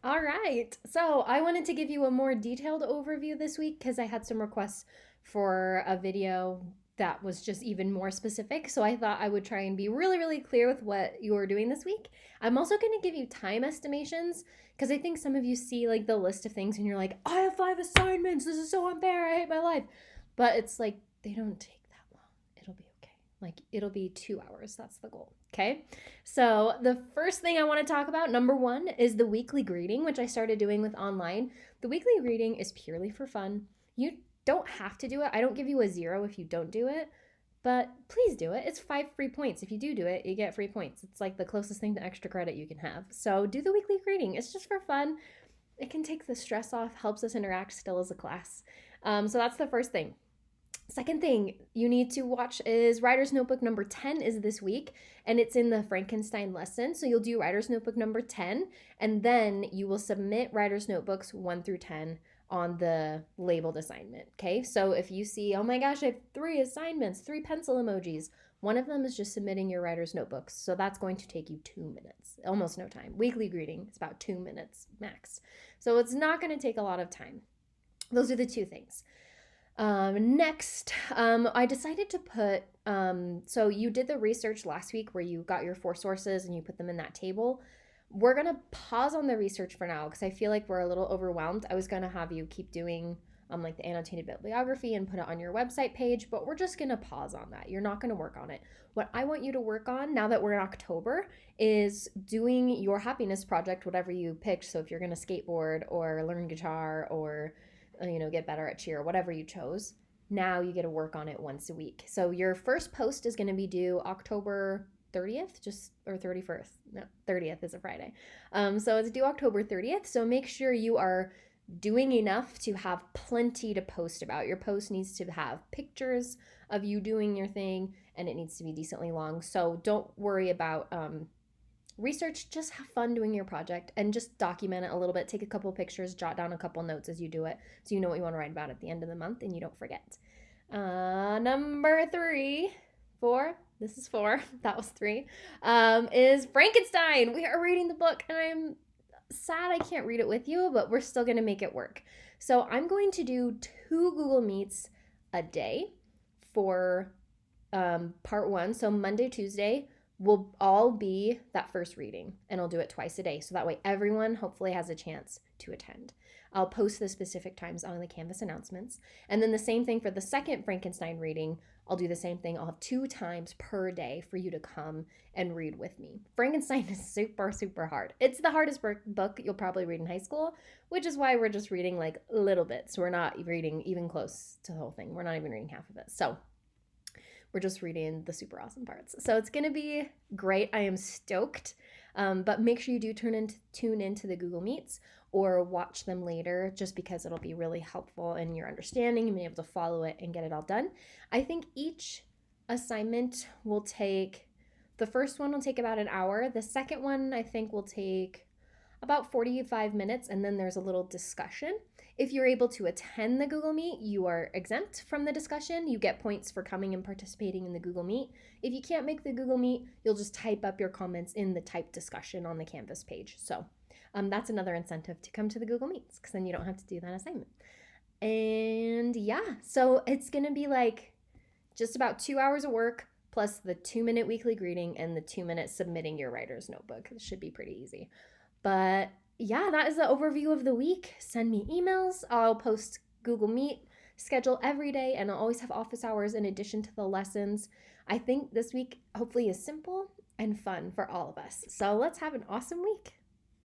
All right. So I wanted to give you a more detailed overview this week because I had some requests for a video that was just even more specific. So I thought I would try and be really, really clear with what you're doing this week. I'm also going to give you time estimations because I think some of you see like the list of things and you're like, I have 5 assignments. This is so unfair. I hate my life. But it's like, they don't take that long. It'll be okay. Like, it'll be 2 hours. That's the goal. Okay. So, the first thing I want to talk about, number one, is the weekly greeting, which I started doing with online. The weekly greeting is purely for fun. You don't have to do it. I don't give you a 0 if you don't do it, but please do it. It's 5 free points. If you do it, you get free points. It's like the closest thing to extra credit you can have. So, do the weekly greeting. It's just for fun. It can take the stress off, helps us interact still as a class. So, that's the first thing. Second thing you need to watch is Writer's Notebook number 10 is this week, and it's in the Frankenstein lesson. So you'll do Writer's Notebook number 10, and then you will submit Writer's Notebooks 1 through 10 on the labeled assignment. Okay, so if you see, oh my gosh, I have 3 assignments, 3 pencil emojis, one of them is just submitting your Writer's Notebooks. So that's going to take you 2 minutes, almost no time. Weekly greeting, it's about 2 minutes max. So it's not going to take a lot of time. Those are the two things. Next, I decided to put, so you did the research last week where you got your 4 sources and you put them in that table. We're going to pause on the research for now because I feel like we're a little overwhelmed. I was going to have you keep doing like the annotated bibliography and put it on your website page, but we're just going to pause on that. You're not going to work on it. What I want you to work on now that we're in October is doing your happiness project, whatever you picked. So if you're going to skateboard or learn guitar or get better at cheer, whatever you chose. Now you get to work on it once a week. So your first post is going to be due October 30th, just or 31st. No, 30th is a Friday. So it's due October 30th. So make sure you are doing enough to have plenty to post about. Your post needs to have pictures of you doing your thing and it needs to be decently long. So don't worry about research, just have fun doing your project and just document it a little bit. Take a couple pictures, jot down a couple notes as you do it so you know what you want to write about at the end of the month and you don't forget. Number three, four, this is four, that was three, is Frankenstein. We are reading the book and I'm sad I can't read it with you, but we're still going to make it work. So I'm going to do 2 Google Meets a day for part one. So Monday, Tuesday, will all be that first reading, and I'll do it twice a day. So that way everyone hopefully has a chance to attend. I'll post the specific times on the Canvas announcements. And then the same thing for the second Frankenstein reading. I'll do the same thing. I'll have 2 times per day for you to come and read with me. Frankenstein is super, super hard. It's the hardest book you'll probably read in high school, which is why we're just reading like little bits. We're not reading even close to the whole thing. We're not even reading half of it. So we're just reading the super awesome parts. So it's going to be great. I am stoked. But make sure you do tune into the Google Meets or watch them later just because it'll be really helpful in your understanding and being able to follow it and get it all done. I think each assignment will take, the first one will take about an hour. The second one I think will take about 45 minutes, and then there's a little discussion. If you're able to attend the Google Meet, you are exempt from the discussion. You get points for coming and participating in the Google Meet. If you can't make the Google Meet, you'll just type up your comments in the typed discussion on the Canvas page. So that's another incentive to come to the Google Meets because then you don't have to do that assignment. And yeah, so it's going to be like just about 2 hours of work plus the 2-minute weekly greeting and the 2 minutes submitting your writer's notebook. It should be pretty easy. But yeah, that is the overview of the week. Send me emails. I'll post Google Meet schedule every day, and I'll always have office hours in addition to the lessons. I think this week hopefully is simple and fun for all of us. So let's have an awesome week.